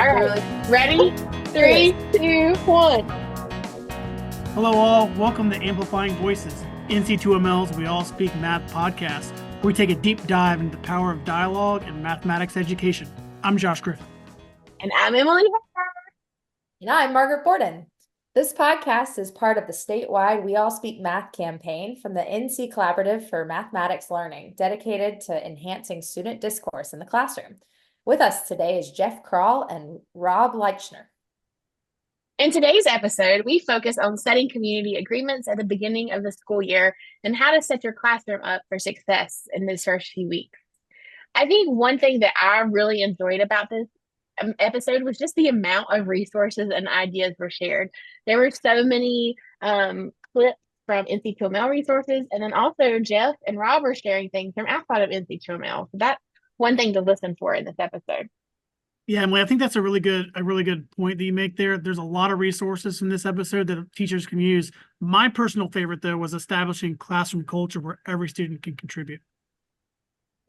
All right. Ready? Three, two, one. Hello all, welcome to Amplifying Voices, NC2ML's We All Speak Math podcast, where we take a deep dive into the power of dialogue and mathematics education. I'm Josh Griffin. And I'm Emily. And I'm Margaret Borden. This podcast is part of the statewide We All Speak Math campaign from the NC Collaborative for Mathematics Learning, dedicated to enhancing student discourse in the classroom. With us today is Geoff Krall and Rob Leichner. In today's episode, we focus on setting community agreements at the beginning of the school year and how to set your classroom up for success in those first few weeks. I think one thing that I really enjoyed about this episode was just the amount of resources and ideas were shared. There were so many clips from NC2ML resources, and then also Geoff and Rob are sharing things from outside of NC2ML. So that's one thing to listen for in this episode. Yeah, Emily, I think that's a really good point that you make there. There's a lot of resources from this episode that teachers can use. My personal favorite, though, was establishing classroom culture where every student can contribute.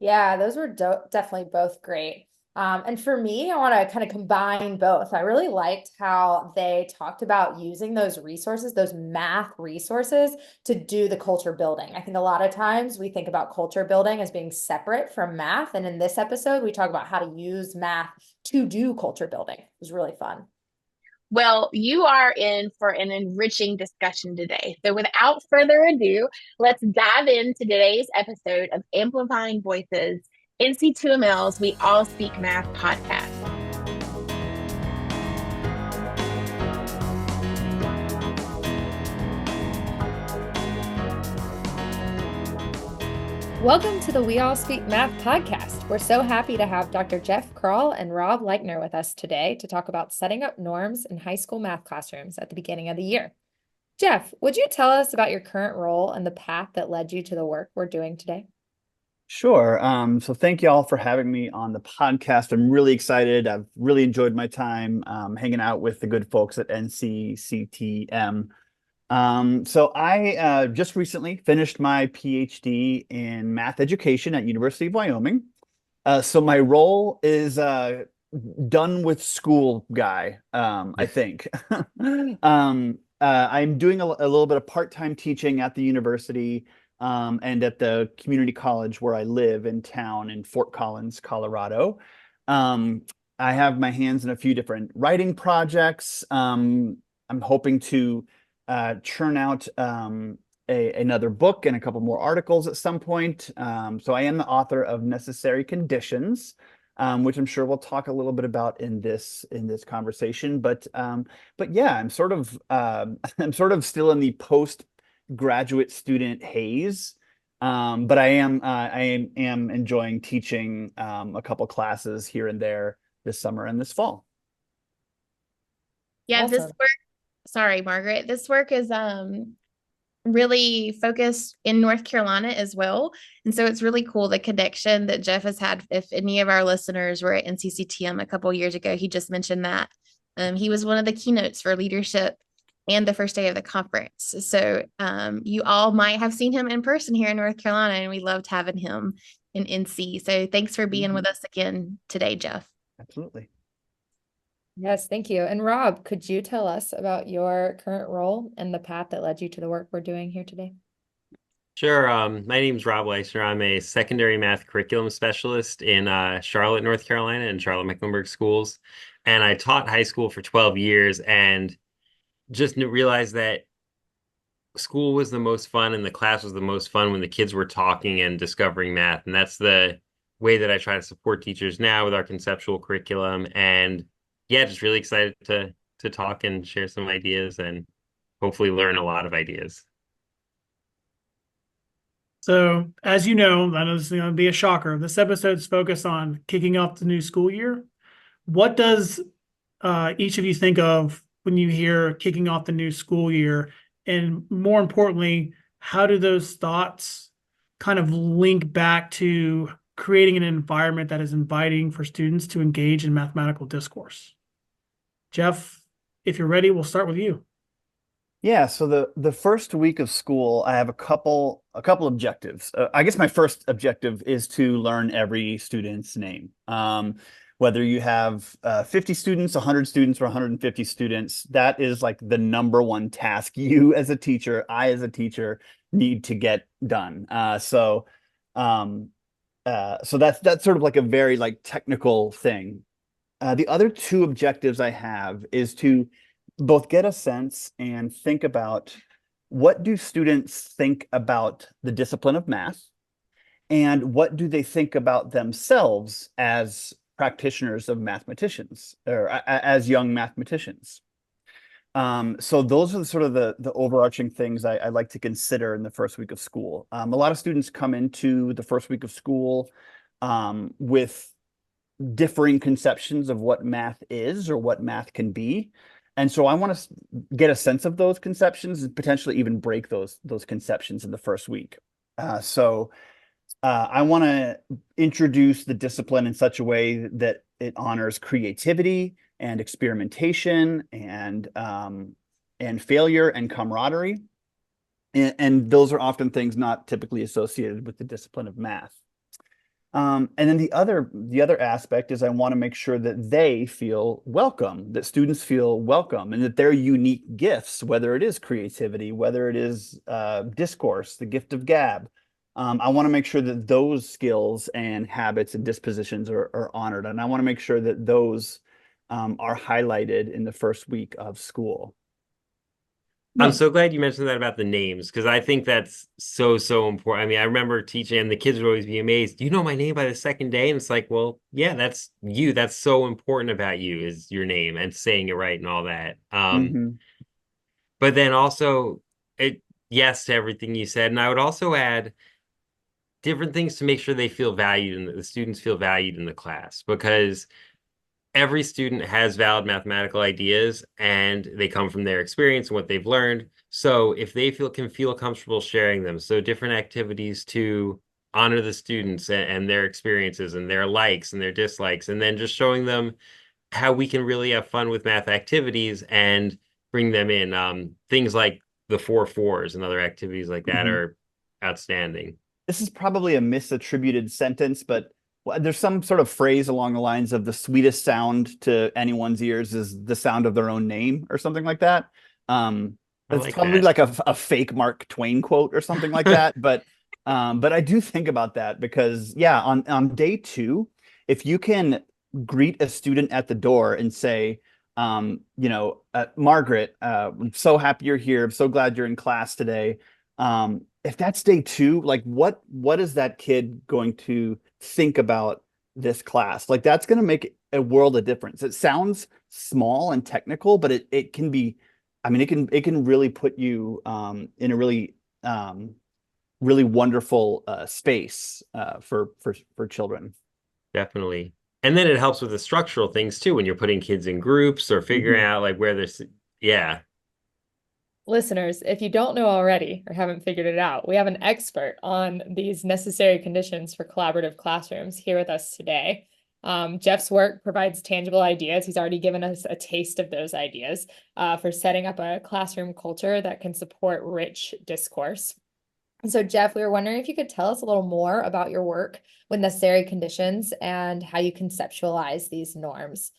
Yeah, those were definitely both great. And for me, I want to kind of combine both. I really liked how they talked about using those resources, those math resources, to do the culture building. I think a lot of times we think about culture building as being separate from math. And in this episode, we talk about how to use math to do culture building. It was really fun. Well, you are in for an enriching discussion today. So without further ado, let's dive into today's episode of Amplifying Voices, NC2ML's We All Speak Math podcast. Welcome to the We All Speak Math podcast. We're so happy to have Dr. Geoff Krall and Rob Leichner with us today to talk about setting up norms in high school math classrooms at the beginning of the year. Geoff, would you tell us about your current role and the path that led you to the work we're doing today? Sure. So thank you all for having me on the podcast. I'm really excited. I've really enjoyed my time hanging out with the good folks at NCCTM. So I just recently finished my PhD in math education at University of Wyoming. So my role is done with school guy, I think. I'm doing a little bit of part-time teaching at the university and at the community college where I live in town in Fort Collins, Colorado. I have my hands in a few different writing projects. I'm hoping to churn out another book and a couple more articles at some point. So I am the author of Necessary Conditions, which I'm sure we'll talk a little bit about in this conversation. But yeah, I'm sort of still in the postgraduate student haze. But I am enjoying teaching a couple classes here and there this summer and this fall. Yeah, Awesome. Sorry, Margaret. This work is really focused in North Carolina as well. And so it's really cool, the connection that Geoff has had. If any of our listeners were at NCCTM a couple years ago, he just mentioned that. He was one of the keynotes for leadership and the first day of the conference. So you all might have seen him in person here in North Carolina, and we loved having him in NC. So thanks for being with us again today, Geoff. Absolutely. Yes, thank you. And Rob, could you tell us about your current role and the path that led you to the work we're doing here today? Sure. My name is Rob Leichner. I'm a secondary math curriculum specialist in Charlotte, North Carolina, and Charlotte-Mecklenburg Schools. And I taught high school for 12 years and just realized that school was the most fun and the class was the most fun when the kids were talking and discovering math. And that's the way that I try to support teachers now with our conceptual curriculum. And yeah, just really excited to talk and share some ideas and hopefully learn a lot of ideas. So, as you know, I know this is going to be a shocker. This episode's focused on kicking off the new school year. What does each of you think of when you hear kicking off the new school year? And more importantly, how do those thoughts kind of link back to creating an environment that is inviting for students to engage in mathematical discourse? Geoff, if you're ready, we'll start with you. Yeah, so the first week of school, I have a couple objectives. I guess my first objective is to learn every student's name. whether you have 50 students, 100 students, or 150 students, that is like the number one task you as a teacher, I as a teacher need to get done. So that's sort of like a very like technical thing. The other two objectives I have is to both get a sense and think about what do students think about the discipline of math, and what do they think about themselves as practitioners of mathematicians or as young mathematicians. So those are sort of the overarching things I like to consider in the first week of school. A lot of students come into the first week of school with differing conceptions of what math is or what math can be. And so I want to get a sense of those conceptions and potentially even break those conceptions in the first week. I want to introduce the discipline in such a way that it honors creativity and experimentation and failure and camaraderie. And those are often things not typically associated with the discipline of math. And then the other aspect is I want to make sure that they feel welcome, that students feel welcome, and that their unique gifts, whether it is creativity, whether it is discourse, the gift of gab, I want to make sure that those skills and habits and dispositions are honored. And I want to make sure that those are highlighted in the first week of school. I'm so glad you mentioned that about the names, because I think that's so important. I mean, I remember teaching and the kids would always be amazed. Do you know my name by the second day? And it's like, well, yeah, that's you. That's so important about you is your name and saying it right and all that. But then also, yes to everything you said. And I would also add different things to make sure they feel valued and the students feel valued in the class, because every student has valid mathematical ideas and they come from their experience and what they've learned. So if they can feel comfortable sharing them, so different activities to honor the students and their experiences and their likes and their dislikes, and then just showing them how we can really have fun with math activities and bring them in. Things like the 4-4s and other activities like that are outstanding. This is probably a misattributed sentence, but there's some sort of phrase along the lines of the sweetest sound to anyone's ears is the sound of their own name or something like that. It's probably like a fake Mark Twain quote or something like that. But I do think about that because, yeah, on day 2, if you can greet a student at the door and say, Margaret, I'm so happy you're here. I'm so glad you're in class today. If that's day 2, like what is that kid going to think about this class? Like that's going to make a world of difference. It sounds small and technical, but it can be, I mean, it can really put you in a really wonderful space for children. Definitely. And then it helps with the structural things too, when you're putting kids in groups or figuring out like where there's, yeah. Listeners, if you don't know already or haven't figured it out, we have an expert on these necessary conditions for collaborative classrooms here with us today. Geoff's work provides tangible ideas. He's already given us a taste of those ideas for setting up a classroom culture that can support rich discourse. And so, Geoff, we were wondering if you could tell us a little more about your work with necessary conditions and how you conceptualize these norms.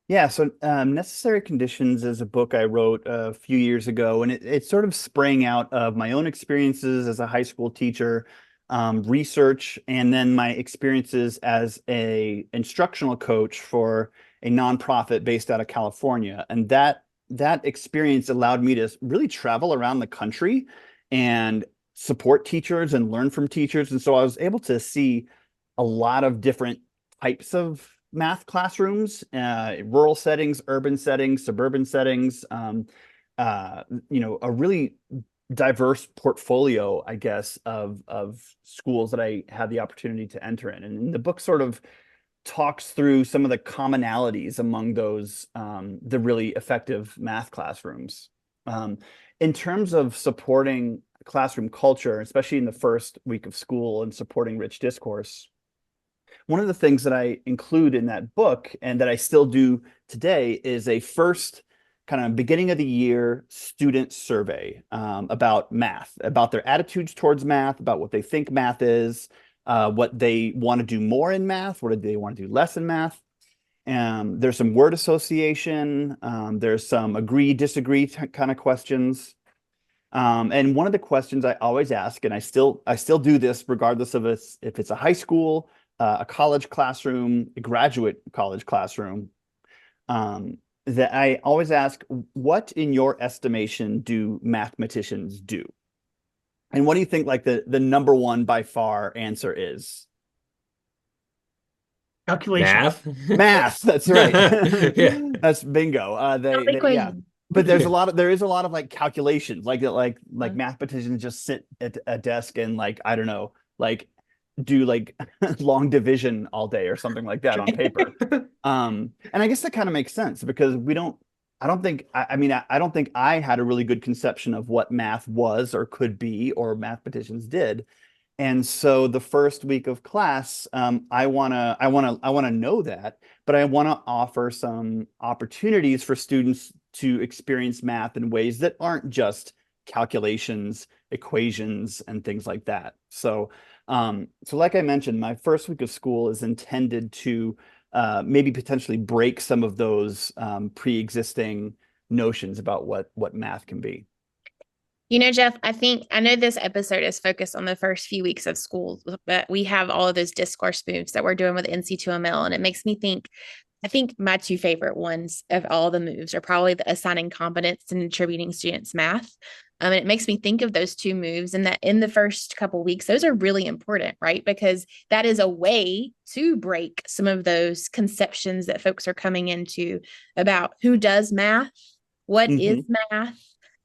Yeah, so Necessary Conditions is a book I wrote a few years ago, and it sort of sprang out of my own experiences as a high school teacher, research, and then my experiences as a instructional coach for a nonprofit based out of California. And that experience allowed me to really travel around the country and support teachers and learn from teachers. And so I was able to see a lot of different types of math classrooms, rural settings, urban settings, suburban settings, a really diverse portfolio, I guess, of schools that I had the opportunity to enter in. And the book sort of talks through some of the commonalities among those, the really effective math classrooms. In terms of supporting classroom culture, especially in the first week of school and supporting rich discourse, one of the things that I include in that book and that I still do today is a first kind of beginning of the year student survey about math, about their attitudes towards math, about what they think math is, what they want to do more in math, what do they want to do less in math. There's some word association. There's some agree, disagree kind of questions. And one of the questions I always ask, and I still do this regardless of if it's a high school, a college classroom, a graduate college classroom, that I always ask, what in your estimation do mathematicians do? And what do you think like the number one by far answer is? Calculation. Math, that's right. Yeah. That's bingo. Yeah. But there is a lot of like calculations, like mathematicians just sit at a desk and like, I don't know, like do like long division all day or something like that on paper. And I guess that kind of makes sense because I don't think I had a really good conception of what math was or could be or mathematicians did. And so the first week of class, I wanna know that, but I want to offer some opportunities for students to experience math in ways that aren't just calculations, equations, and things like that. So, so like I mentioned, my first week of school is intended to maybe potentially break some of those pre-existing notions about what math can be. You know, Geoff, I know this episode is focused on the first few weeks of school, but we have all of those discourse moves that we're doing with NC2ML. And it makes me think, I think my two favorite ones of all the moves are probably the assigning competence and attributing students math. And it makes me think of those two moves and that in the first couple of weeks, those are really important, right? Because that is a way to break some of those conceptions that folks are coming into about who does math, what is math,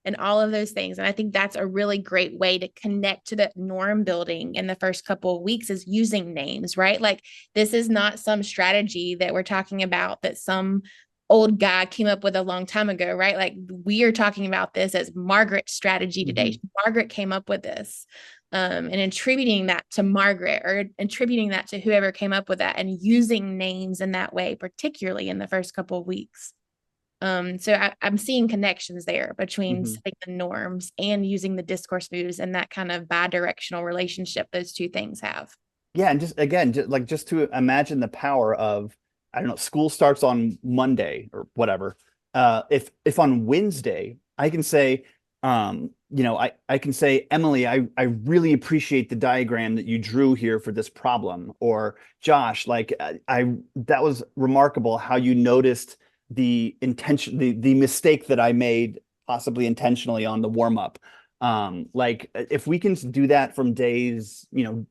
and all of those things. And I think that's a really great way to connect to the norm building in the first couple of weeks is using names, right? Like this is not some strategy that we're talking about that some old guy came up with a long time ago, right? Like we are talking about this as Margaret's strategy today. Margaret came up with this. And attributing that to Margaret or attributing that to whoever came up with that and using names in that way, particularly in the first couple of weeks. So I'm seeing connections there between setting the norms and using the discourse moves and that kind of bi-directional relationship those two things have. Yeah, and just again, just to imagine the power of, I don't know, school starts on Monday or whatever. If on Wednesday I can say, I can say, Emily, I really appreciate the diagram that you drew here for this problem, or Josh, like that was remarkable how you noticed the mistake that I made possibly intentionally on the warm up. Like if we can do that from days,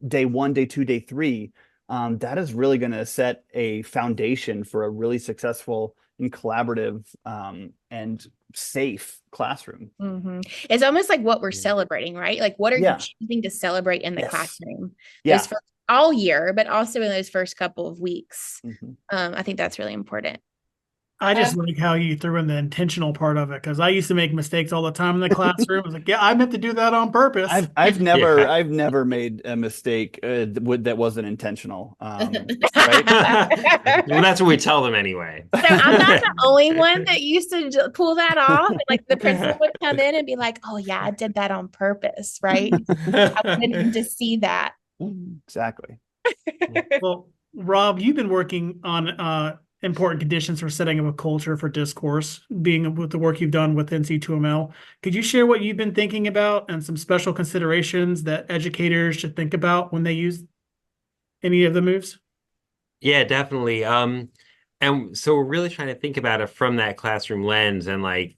day 1, day 2, day 3, that is really going to set a foundation for a really successful and collaborative and safe classroom. It's almost like what we're celebrating, right? Like what are you choosing to celebrate in the classroom? Those first, all year, but also in those first couple of weeks. I think that's really important. I just like how you threw in the intentional part of it because I used to make mistakes all the time in the classroom. I was like, yeah, I meant to do that on purpose. I've never made a mistake that wasn't intentional. Right? Well, that's what we tell them anyway. So I'm not the only one that used to pull that off. Like the principal would come in and be like, "Oh yeah, I did that on purpose, right?" I wanted him to see that. Exactly. Well, Rob, you've been working on important conditions for setting up a culture for discourse, being with the work you've done with NC2ML. Could you share what you've been thinking about and some special considerations that educators should think about when they use any of the moves? Yeah, definitely. And so we're really trying to think about it from that classroom lens and like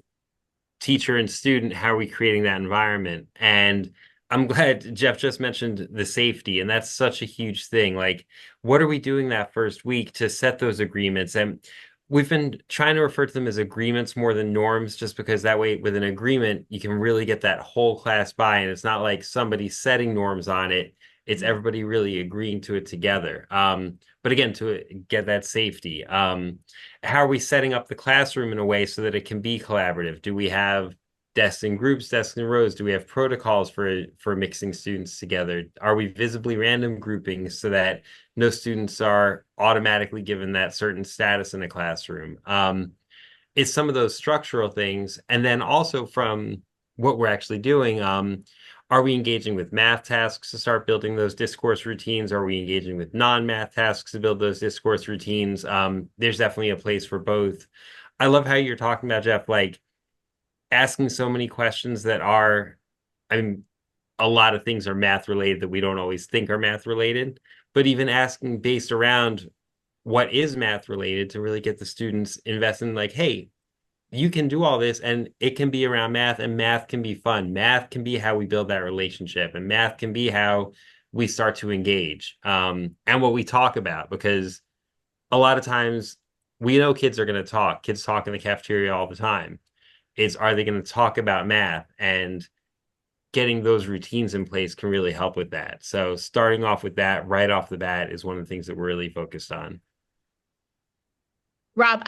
teacher and student, how are we creating that environment? And I'm glad Geoff just mentioned the safety, and that's such a huge thing. Like, what are we doing that first week to set those agreements? And we've been trying to refer to them as agreements more than norms, just because that way with an agreement, you can really get that whole class buy-in. It's not like somebody setting norms on it. It's everybody really agreeing to it together. But again, to get that safety, how are we setting up the classroom in a way so that it can be collaborative? Do we have desks in groups, desks in rows? Do we have protocols for mixing students together? Are we visibly random grouping so that no students are automatically given that certain status in a classroom? It's some of those structural things. And then also from what we're actually doing, Are we engaging with math tasks to start building those discourse routines? Are we engaging with non-math tasks to build those discourse routines? There's definitely a place for both. I love how you're talking about, Geoff, like asking so many questions that are, I mean, a lot of things are math related that we don't always think are math related, but even asking based around what is math related to really get the students invested in like, hey, you can do all this and it can be around math, and math can be fun. Math can be how we build that relationship, and math can be how we start to engage, and what we talk about, because a lot of times we know kids are going to talk. Kids talk in the cafeteria all the time. It's, are they going to talk about math? And getting those routines in place can really help with that. So starting off with that right off the bat is one of the things that we're really focused on. Rob,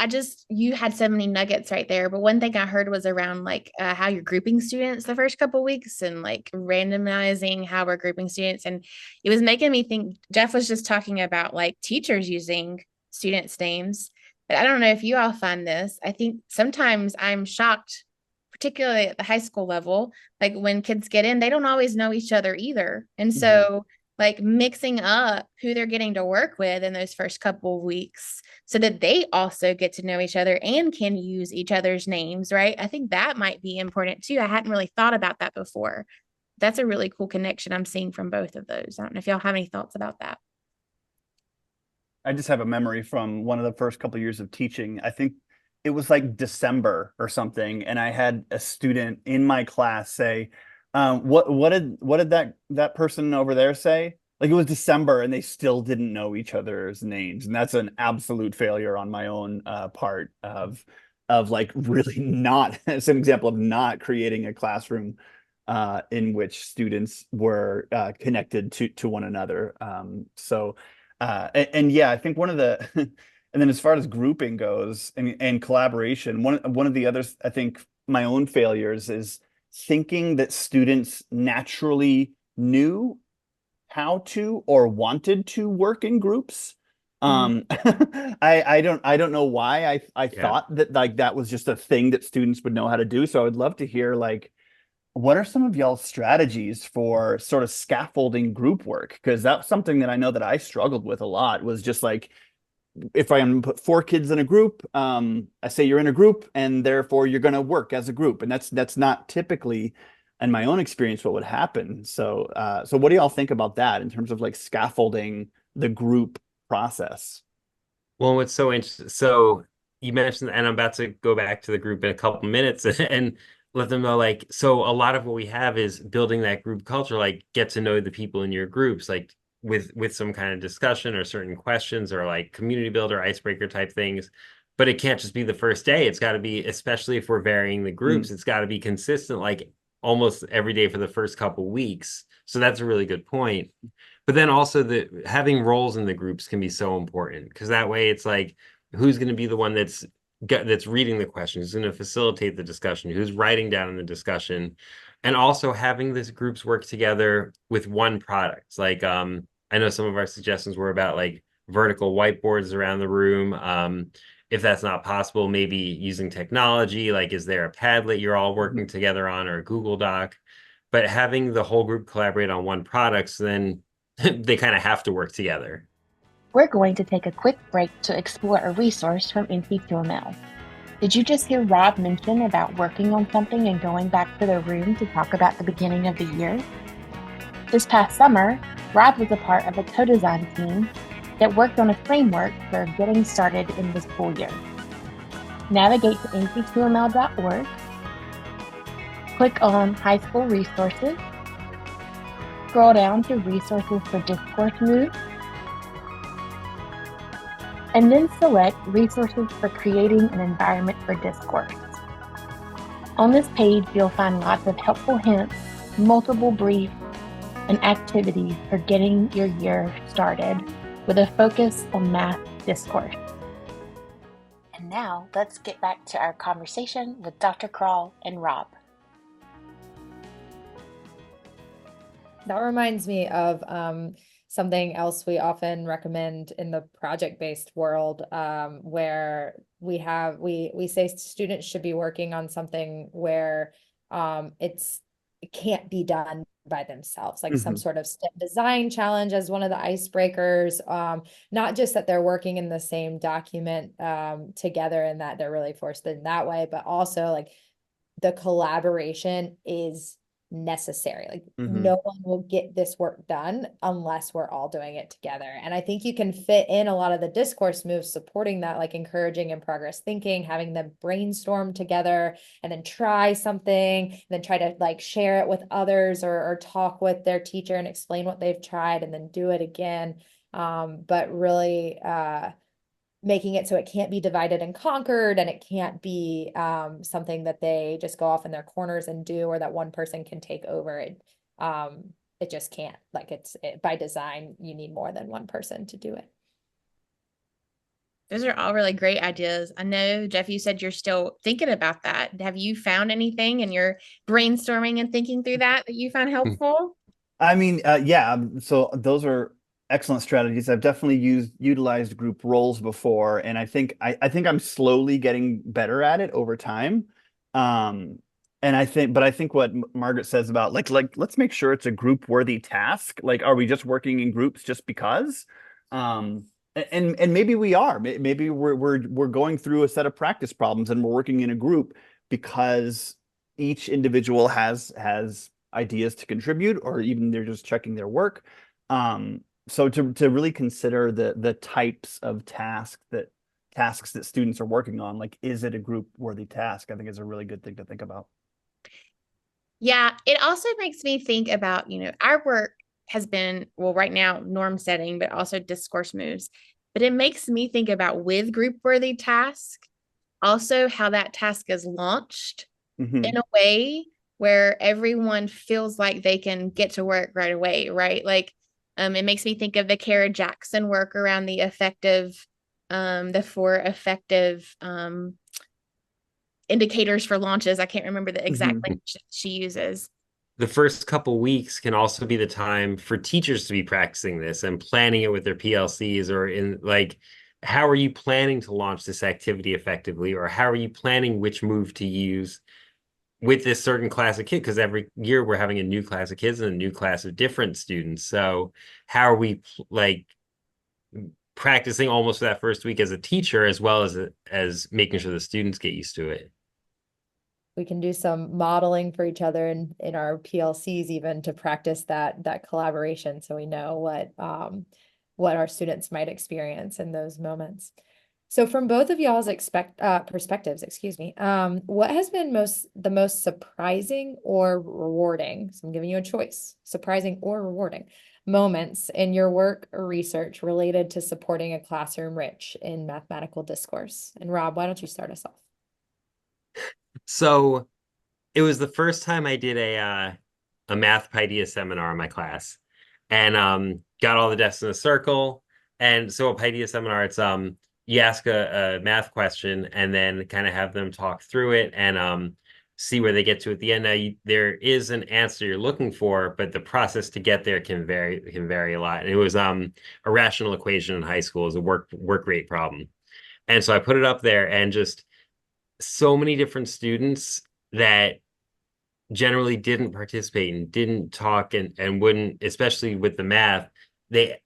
you had so many nuggets right there, but one thing I heard was around like how you're grouping students the first couple weeks and like randomizing how we're grouping students. And it was making me think, Geoff was just talking about like teachers using students' names. But I don't know if you all find this. I think sometimes I'm shocked, particularly at the high school level, like when kids get in, they don't always know each other either. And so like mixing up who they're getting to work with in those first couple of weeks so that they also get to know each other and can use each other's names, right? I think that might be important too. I hadn't really thought about that before. That's a really cool connection I'm seeing from both of those. I don't know if y'all have any thoughts about that. I just have a memory from one of the first couple of years of teaching. I think it was like December or something, and I had a student in my class say, what did that person over there say? Like, it was December and they still didn't know each other's names, and that's an absolute failure on my own part of like really not, it's an example of not creating a classroom in which students were connected to one another. And yeah, I think one of the and then as far as grouping goes and collaboration, one of the others, I think my own failures is thinking that students naturally knew how to or wanted to work in groups. I don't know why I thought that like that was just a thing that students would know how to do. So I would love to hear like, what are some of y'all's strategies for sort of scaffolding group work? Because that's something that I know that I struggled with a lot, was just like, if I am put 4 kids in a group, I say you're in a group and therefore you're going to work as a group. And that's not typically, in my own experience, what would happen. So what do y'all think about that in terms of like scaffolding the group process? Well, what's so interesting, so you mentioned, and I'm about to go back to the group in a couple minutes and let them know, like, so a lot of what we have is building that group culture, like get to know the people in your groups, like with some kind of discussion or certain questions or like community builder, icebreaker type things. But it can't just be the first day. It's got to be, especially if we're varying the groups, it's got to be consistent, like almost every day for the first couple weeks. So that's a really good point. But then also having roles in the groups can be so important, because that way it's like, who's going to be the one that's reading the question, who's going to facilitate the discussion, who's writing down in the discussion, and also having these groups work together with one product. Like I know some of our suggestions were about like vertical whiteboards around the room. If that's not possible, maybe using technology, like is there a Padlet you're all working together on, or a Google Doc? But having the whole group collaborate on one product, so then they kind of have to work together. We're going to take a quick break to explore a resource from Ep2. Did you just hear Rob mention about working on something and going back to their room to talk about the beginning of the year? This past summer, Rob was a part of a co-design team that worked on a framework for getting started in the school year. Navigate to ep2ml.org, click on High School Resources, scroll down to Resources for Discourse Moves, and then select Resources for Creating an Environment for Discourse. On this page, you'll find lots of helpful hints, multiple briefs, and activities for getting your year started with a focus on math discourse. And now, let's get back to our conversation with Dr. Krall and Rob. That reminds me of something else we often recommend in the project-based world, where we say students should be working on something where it's it can't be done by themselves, like some Mhm. sort of STEM design challenge as one of the icebreakers. Not just that they're working in the same document together and that they're really forced in that way, but also like the collaboration is necessary. Like Mhm. no one will get this work done unless we're all doing it together. And I think you can fit in a lot of the discourse moves supporting that, like encouraging and progress thinking, having them brainstorm together and then try something, and then try to like share it with others or talk with their teacher and explain what they've tried and then do it again. But really making it so it can't be divided and conquered, and it can't be something that they just go off in their corners and do, or that one person can take over it. It just can't. Like by design, you need more than one person to do it. Those are all really great ideas. I know, Geoff, you said you're still thinking about that. Have you found anything in your brainstorming and thinking through that you found helpful? I mean, yeah, so those are excellent strategies. I've definitely utilized group roles before, and I think I'm slowly getting better at it over time. Um, and I think what Margaret says about like let's make sure it's a group worthy task. Like, are we just working in groups just because? And maybe we are. Maybe we're going through a set of practice problems and we're working in a group because each individual has ideas to contribute, or even they're just checking their work. So to really consider the types of tasks that students are working on, like, is it a group worthy task? I think is a really good thing to think about. Yeah, it also makes me think about, our work has been, well, right now, norm setting, but also discourse moves. But it makes me think about with group worthy task, also how that task is launched Mhm. in a way where everyone feels like they can get to work right away, right? Like, it makes me think of the Kara Jackson work around the 4 effective indicators for launches. I can't remember the exact Mhm. language she uses. The first couple weeks can also be the time for teachers to be practicing this and planning it with their PLCs, or in like, how are you planning to launch this activity effectively, or how are you planning which move to use with this certain class of kids? Because every year we're having a new class of kids and a new class of different students. So how are we like practicing almost for that first week as a teacher, as well as making sure the students get used to it? We can do some modeling for each other in our PLCs even to practice that collaboration, so we know what our students might experience in those moments. So from both of y'all's perspectives, excuse me, what has been the most surprising or rewarding? So I'm giving you a choice, surprising or rewarding moments in your work or research related to supporting a classroom rich in mathematical discourse. And Rob, why don't you start us off? So it was the first time I did a math idea seminar in my class, and got all the desks in a circle. And so a Paideia seminar, it's you ask a math question and then kind of have them talk through it and see where they get to at the end. Now there is an answer you're looking for, but the process to get there can vary a lot. And it was a rational equation in high school is a work rate problem. And so I put it up there, and just so many different students that generally didn't participate and didn't talk and wouldn't, especially with the math, they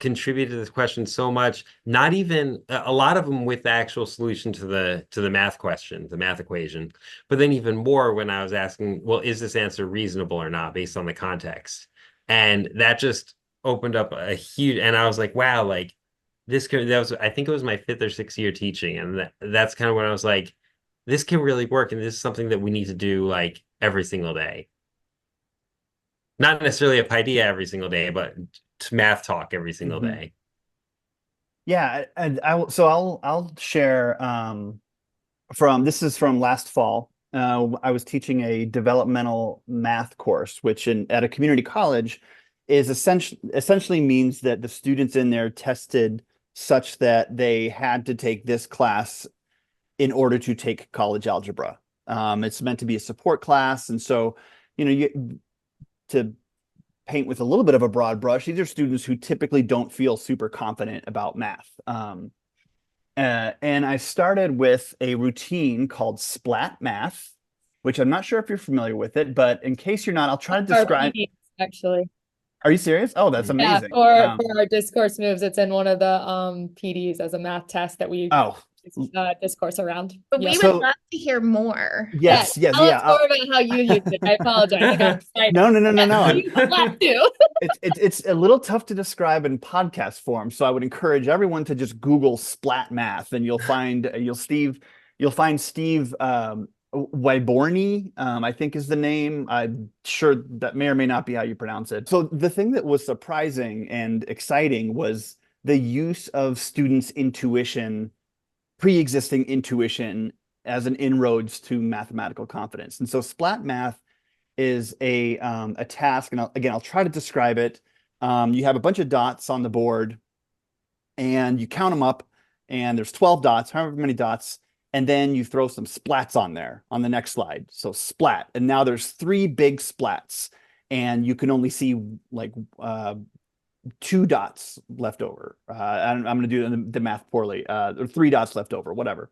contributed to this question so much, not even a lot of them with the actual solution to the math question, the math equation, but then even more when I was asking, well, is this answer reasonable or not based on the context? And that just opened up a huge, and I was like, wow, like that was, I think it was my 5th or 6th year teaching, and that's kind of when I was like, this can really work, and this is something that we need to do like every single day. Not necessarily a Paideia every single day, but math talk every single Mhm. day. Yeah, and I'll share from this is from last fall. I was teaching a developmental math course, which at a community college is essentially means that the students in there tested such that they had to take this class in order to take college algebra. It's meant to be a support class, and so to paint with a little bit of a broad brush, these are students who typically don't feel super confident about math. And I started with a routine called Splat Math. which I'm not sure if you're familiar with it, but in case you're not, I'll try to Our describe. PDs, actually. Are you serious? Oh, that's Yeah, amazing. for our discourse moves, it's in one of the PDs as a math test that we Oh, discourse around. But Yeah. we So- would love to hear more. yes, yes, Tell yeah. us more about how you use it. I apologize. I got excited. No. I use Splat too. It's a little tough to describe in podcast form, so I would encourage everyone to just Google Splat Math, and you'll find Steve Wyborny, I think is the name. I'm sure that may or may not be how you pronounce it. So the thing that was surprising and exciting was the use of students' intuition, pre-existing intuition, as an inroads to mathematical confidence. And so Splat Math is a task, and I'll try to describe it. You have a bunch of dots on the board, and you count them up, and there's 12 dots, however many dots, and then you throw some splats on there on the next slide. So splat, and now there's 3 big splats, and you can only see like 2 dots left over. I'm going to do the math poorly. Or 3 dots left over, whatever.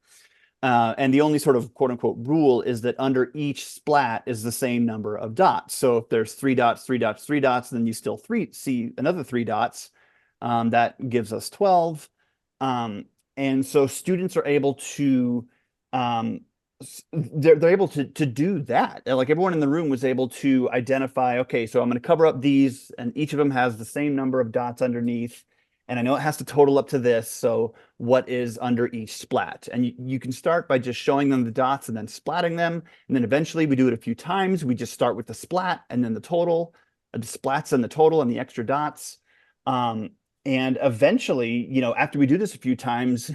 And the only sort of quote unquote rule is that under each splat is the same number of dots. So if there's 3 dots, 3 dots, 3 dots, then you still see another 3 dots. That gives us 12. And so students are able to they're able to do that. Like everyone in the room was able to identify, okay, so I'm going to cover up these, and each of them has the same number of dots underneath. And I know it has to total up to this. So what is under each splat? And you can start by just showing them the dots and then splatting them. And then eventually we do it a few times. We just start with the splat and then the total, the splats and the total and the extra dots. And eventually, after we do this a few times,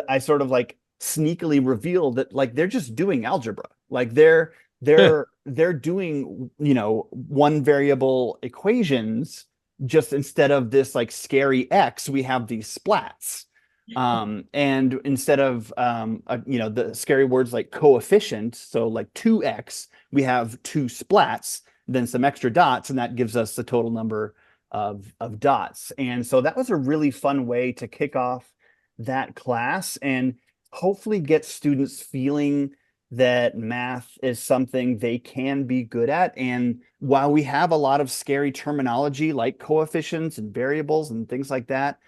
I sort of like sneakily reveal that like they're just doing algebra. Like they're doing, one variable equations. Just instead of this like scary X, we have these splats. And instead of the scary words like coefficient, so like 2x, we have 2 splats, then some extra dots, and that gives us the total number of dots. And so that was a really fun way to kick off that class and hopefully get students feeling that math is something they can be good at. And while we have a lot of scary terminology like coefficients and variables and things like that,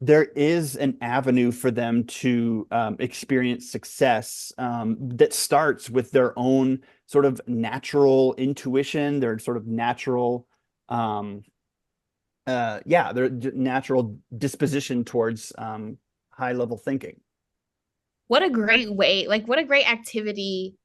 there is an avenue for them to experience success that starts with their own sort of natural intuition, their sort of natural, their natural disposition towards high level thinking. What a great way, like what a great activity,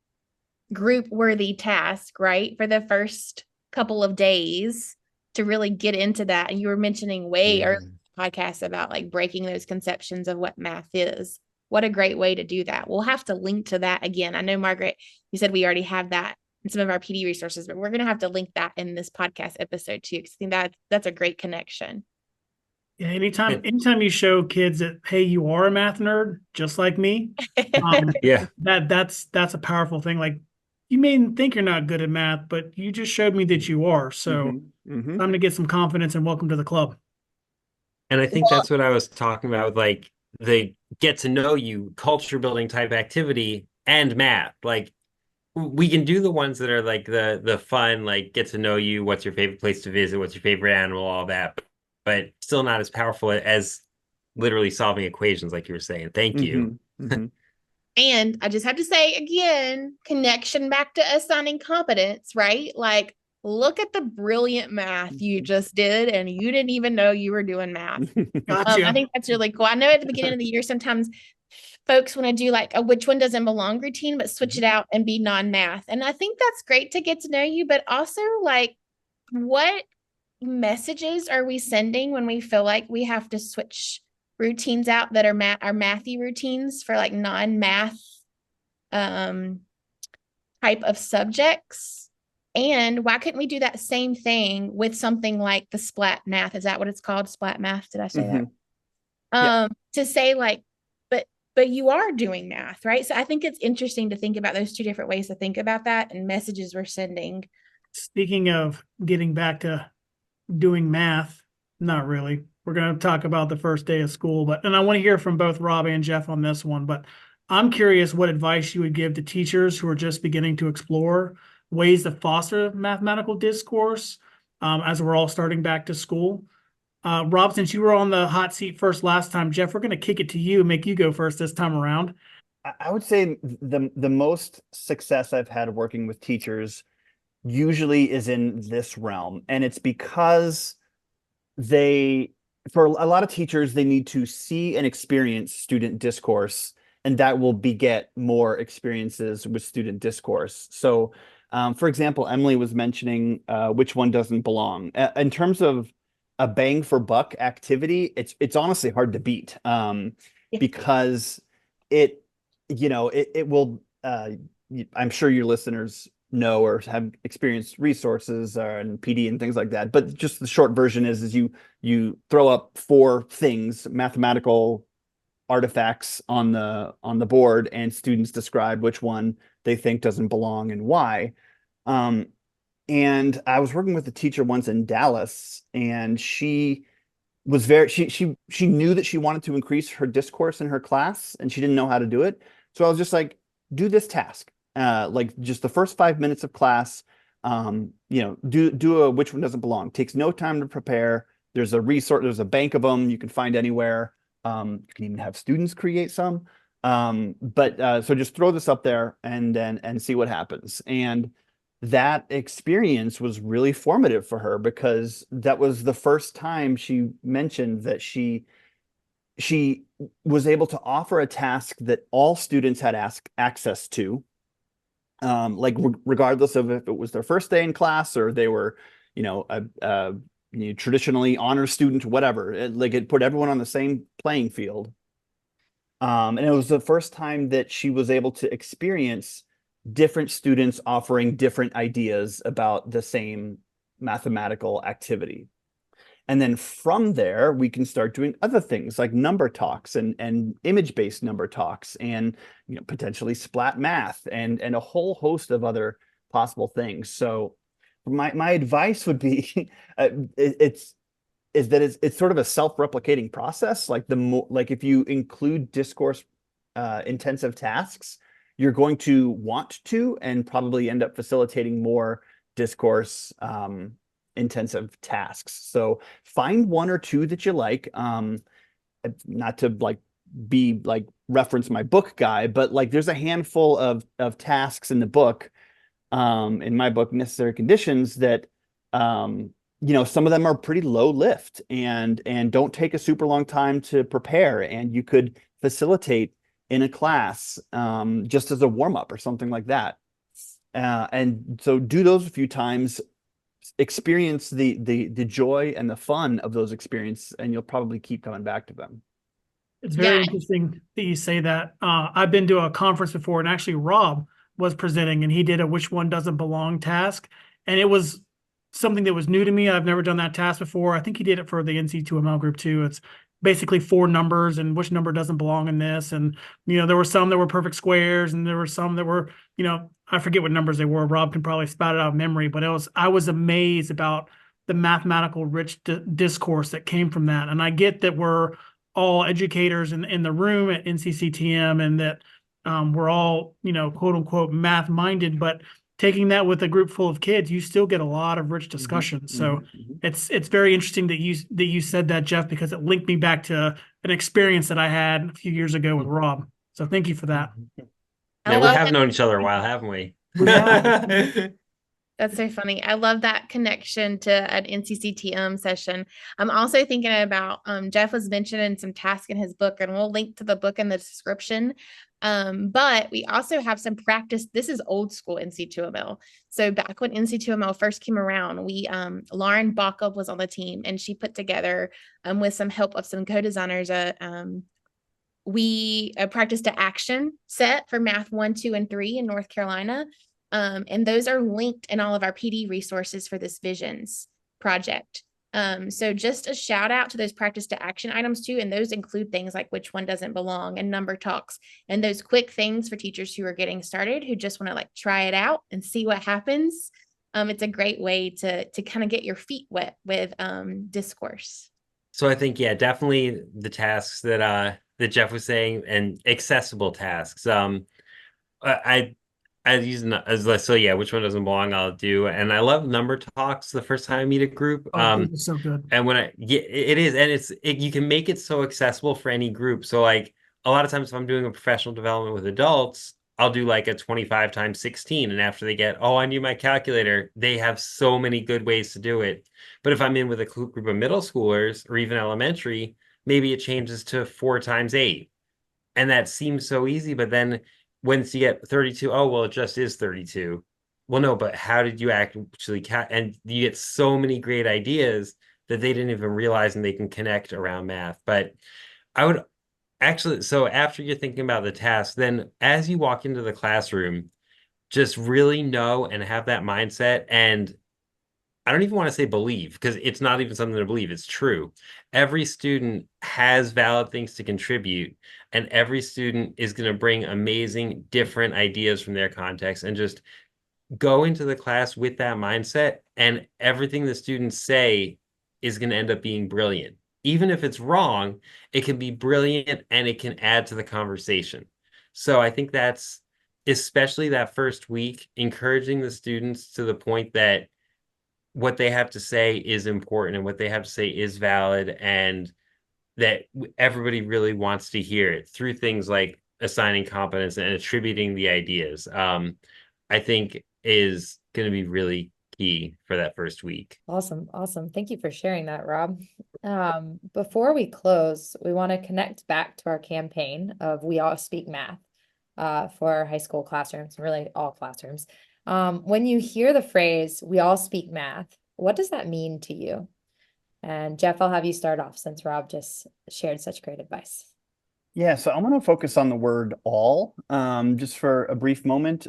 group worthy task, right? For the first couple of days to really get into that. And you were mentioning way earlier in the podcast about like breaking those conceptions of what math is. What a great way to do that. We'll have to link to that again. I know, Margaret, you said we already have that in some of our PD resources, but we're going to have to link that in this podcast episode too, because I think that's a great connection. Yeah, anytime you show kids that, hey, you are a math nerd, just like me, that's a powerful thing. Like, you may think you're not good at math, but you just showed me that you are. So I'm going to get some confidence and welcome to the club. And I think that's what I was talking about with like the get to know you culture building type activity and math. Like we can do the ones that are like the fun, like get to know you, what's your favorite place to visit, what's your favorite animal, all that. But still not as powerful as literally solving equations, like you were saying. Thank you. And I just have to say again, connection back to assigning competence, right? Like, look at the brilliant math you just did, and you didn't even know you were doing math. Gotcha. I think that's really cool. I know at the beginning of the year, sometimes folks want to do like a which one doesn't belong routine, but switch it out and be non-math. And I think that's great to get to know you, but also like what messages are we sending when we feel like we have to switch routines out that are our mathy routines for like non-math type of subjects? And why couldn't we do that same thing with something like the Splat Math? Is that what it's called? Splat Math? Did I say that? To say like, but you are doing math, right? So I think it's interesting to think about those 2 different ways to think about that and messages we're sending. Speaking of getting back to doing math, not really. We're going to talk about the first day of school, and I want to hear from both Rob and Geoff on this one. But I'm curious what advice you would give to teachers who are just beginning to explore ways to foster mathematical discourse as we're all starting back to school. Rob, since you were on the hot seat first last time, Geoff, we're going to kick it to you and make you go first this time around. I would say the most success I've had working with teachers usually is in this realm, and it's because for a lot of teachers, they need to see and experience student discourse, and that will beget more experiences with student discourse. So, for example, Emily was mentioning which one doesn't belong. In terms of a bang for buck activity, it's honestly hard to beat because it it will. I'm sure your listeners know or have experienced resources and PD and things like that. But just the short version is you throw up 4 things, mathematical artifacts on the board, and students describe which one they think doesn't belong and why. And I was working with a teacher once in Dallas, and she was she knew that she wanted to increase her discourse in her class, and she didn't know how to do it. So I was just like, do this task. Like just the first 5 minutes of class, do a which one doesn't belong. Takes no time to prepare. There's a resource, there's a bank of them you can find anywhere. You can even have students create some. So just throw this up there and see what happens. And that experience was really formative for her, because that was the first time she mentioned that she was able to offer a task that all students had access to, regardless of if it was their first day in class or they were, a traditionally honor student, whatever. It put everyone on the same playing field. And it was the first time that she was able to experience different students offering different ideas about the same mathematical activity. And then from there, we can start doing other things like number talks and image-based number talks, and potentially Splat Math and a whole host of other possible things. So my advice would be it's sort of a self-replicating process. Like if you include discourse intensive tasks, you're going to want to and probably end up facilitating more discourse intensive tasks. So find 1 or 2 that you like. Not to be reference my book guy, but there's a handful of tasks in the book, in my book, Necessary Conditions, that some of them are pretty low lift and don't take a super long time to prepare, and you could facilitate in a class just as a warm-up or something like that. And so do those a few times, experience the joy and the fun of those experiences, and you'll probably keep coming back to them. It's very interesting that you say that. I've been to a conference before, and actually Rob was presenting, and he did a which one doesn't belong task. And it was something that was new to me. I've never done that task before. I think he did it for the NC2ML group too. It's basically 4 numbers and which number doesn't belong in this. And, there were some that were perfect squares, and there were some that were, I forget what numbers they were. Rob can probably spout it out of memory, but I was amazed about the mathematical rich discourse that came from that. And I get that we're all educators in the room at NCCTM, and that we're all, quote unquote, math minded, but taking that with a group full of kids, you still get a lot of rich discussion. Mm-hmm. So it's very interesting that you said that, Geoff, because it linked me back to an experience that I had a few years ago with Rob. So thank you for that. Yeah, we have known each other a while, haven't we? Yeah. That's so funny. I love that connection to an NCCTM session. I'm also thinking about, Geoff was mentioning some tasks in his book, and we'll link to the book in the description. But we also have some practice. This is old school NC2ML. So back when NC2ML first came around, Lauren Baca was on the team, and she put together, with some help of some co-designers, we practiced an action set for Math 1, 2, and 3 in North Carolina. And those are linked in all of our PD resources for this Visions project. So just a shout out to those practice to action items too. And those include things like which one doesn't belong and number talks, and those quick things for teachers who are getting started, who just want to try it out and see what happens. It's a great way to kind of get your feet wet with discourse. So I think, yeah, definitely the tasks that that Geoff was saying, and accessible tasks. I I use as so yeah, which one doesn't belong, I'll do. And I love number talks the first time I meet a group. Oh, this is so good. And when it is, and you can make it so accessible for any group. So like a lot of times if I'm doing a professional development with adults, I'll do like a 25 times 16. And after they get, oh, I need my calculator, they have so many good ways to do it. But if I'm in with a group of middle schoolers or even elementary, maybe it changes to 4 times 8. And that seems so easy, but then once you get 32, oh, well, it just is 32. Well, no, but how did you actually count? And you get so many great ideas that they didn't even realize and they can connect around math. But I would actually, so after you're thinking about the task, then as you walk into the classroom, just really know and have that mindset. And I don't even want to say believe, because it's not even something to believe. It's true. Every student has valid things to contribute, and every student is going to bring amazing, different ideas from their context, and just go into the class with that mindset. And everything the students say is going to end up being brilliant. Even if it's wrong, it can be brilliant and it can add to the conversation. So I think that's especially that first week, encouraging the students to the point that what they have to say is important and what they have to say is valid, and that everybody really wants to hear it through things like assigning competence and attributing the ideas. I think is going to be really key for that first week. Awesome. Awesome. Thank you for sharing that, Rob. Before we close, we want to connect back to our campaign of We All Speak Math for our high school classrooms, really all classrooms. When you hear the phrase, we all speak math, what does that mean to you? And Geoff, I'll have you start off since Rob just shared such great advice. Yeah, so I'm going to focus on the word all, just for a brief moment.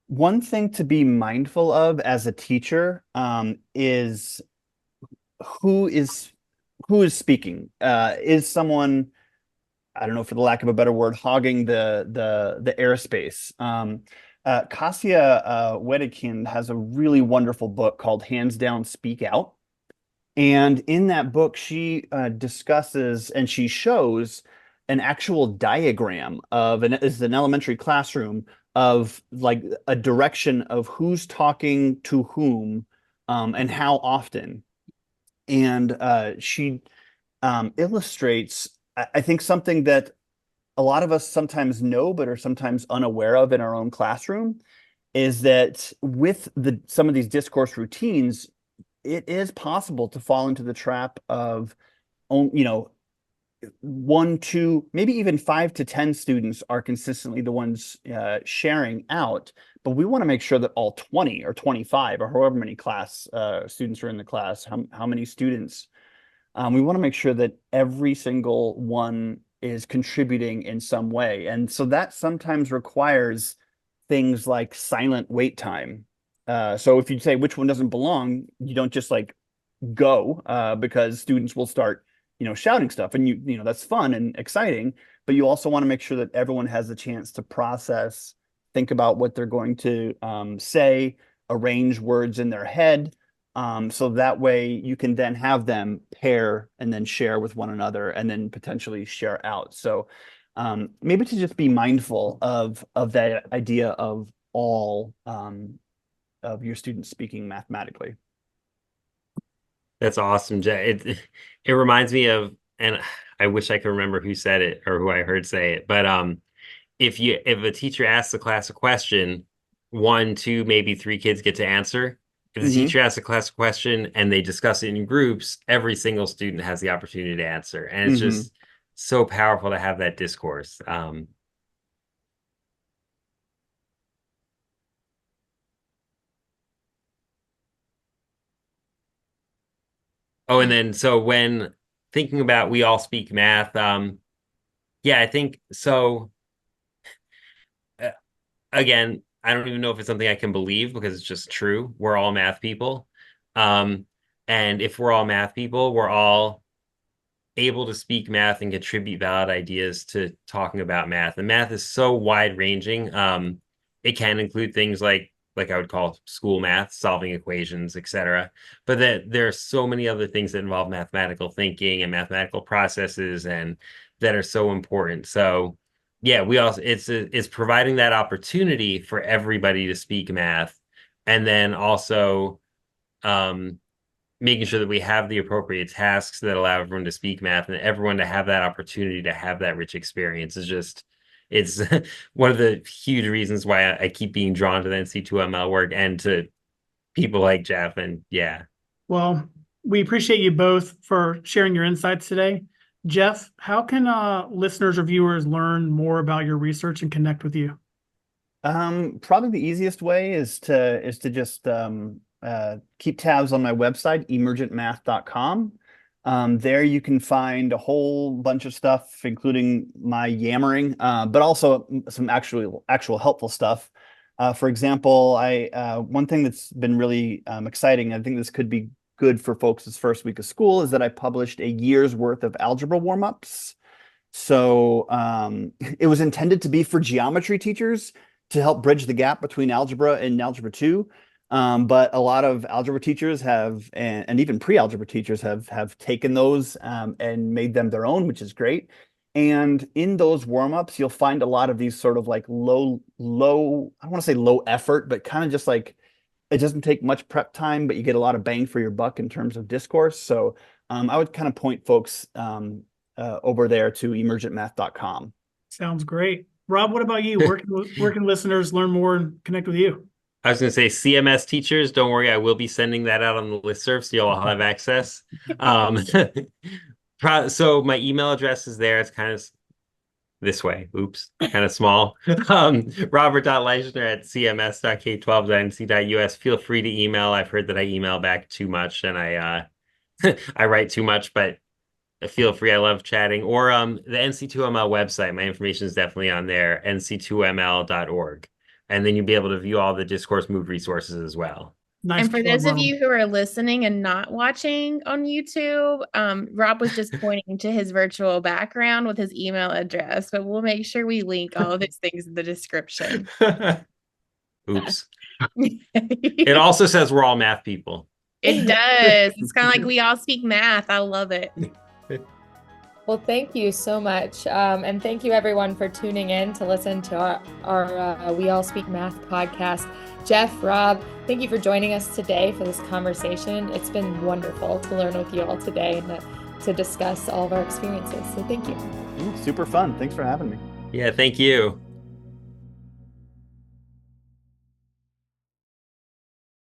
One thing to be mindful of as a teacher is who is speaking. Is someone, I don't know, for the lack of a better word, hogging the airspace? Kasia Wedekind has a really wonderful book called Hands Down, Speak Out. And in that book, she discusses and she shows an actual diagram of it's an elementary classroom of like a direction of who's talking to whom and how often. And she illustrates, I think, something that a lot of us sometimes know but are sometimes unaware of in our own classroom, is that with some of these discourse routines, it is possible to fall into the trap of, 1, 2, maybe even 5 to 10 students are consistently the ones sharing out. But we want to make sure that all 20 or 25 or however many class students are in the class, how many students, we want to make sure that every single one is contributing in some way. And so that sometimes requires things like silent wait time. So if you say which one doesn't belong, you don't just like go because students will start, shouting stuff, and that's fun and exciting, but you also want to make sure that everyone has a chance to process, think about what they're going to say, arrange words in their head. So that way you can then have them pair and then share with one another and then potentially share out. So maybe to just be mindful of that idea of all of your students speaking mathematically. That's awesome, Jay. It reminds me of, and I wish I could remember who said it or who I heard say it, but if a teacher asks the class a question, 1, 2, maybe 3 kids get to answer. If the teacher asks a class a question and they discuss it in groups, every single student has the opportunity to answer. And it's just so powerful to have that discourse. Oh, and then so when thinking about we all speak math, yeah, I think so. Again, I don't even know if it's something I can believe because it's just true. We're all math people. And if we're all math people, we're all able to speak math and contribute valid ideas to talking about math. And math is so wide ranging. It can include things like I would call school math, solving equations, etc. But that there are so many other things that involve mathematical thinking and mathematical processes and that are so important. So yeah, we also it's providing that opportunity for everybody to speak math, and then also making sure that we have the appropriate tasks that allow everyone to speak math and everyone to have that opportunity to have that rich experience is just, it's one of the huge reasons why I keep being drawn to the NC2ML work and to people like Geoff. And yeah. Well, we appreciate you both for sharing your insights today. Geoff, how can listeners or viewers learn more about your research and connect with you? Probably the easiest way is to just keep tabs on my website, emergentmath.com. There you can find a whole bunch of stuff, including my yammering, but also some actual helpful stuff. For example, one thing that's been really exciting, I think this could be good for folks' first week of school, is that I published a year's worth of algebra warm-ups. So it was intended to be for geometry teachers to help bridge the gap between algebra and algebra 2. But a lot of algebra teachers have, and even pre-algebra teachers have taken those and made them their own, which is great. And in those warm-ups, you'll find a lot of these sort of like low, I don't want to say low effort, but kind of just like, it doesn't take much prep time, but you get a lot of bang for your buck in terms of discourse. So I would kind of point folks over there to emergentmath.com. Sounds great. Rob, what about you? Where can listeners learn more and connect with you? I was going to say CMS teachers, don't worry, I will be sending that out on the listserv, so you'll all have access. So my email address is there. It's kind of this way. Oops, kind of small. Robert.Leichner@cms.k12.nc.us. Feel free to email. I've heard that I email back too much and I I write too much, but feel free. I love chatting. Or the NC2ML website. My information is definitely on there, nc2ml.org. And then you'll be able to view all the Discourse Move resources as well. Nice and for plug, those of Rob. you who are listening and not watching on YouTube, Rob was just pointing to his virtual background with his email address, but we'll make sure we link all of these things in the description. Oops. It also says we're all math people. It does. It's kind of like we all speak math. I love it. Well, thank you so much. And thank you everyone for tuning in to listen to our We All Speak Math podcast. Geoff, Rob, thank you for joining us today for this conversation. It's been wonderful to learn with you all today and to discuss all of our experiences. So thank you. Super fun. Thanks for having me. Yeah, thank you.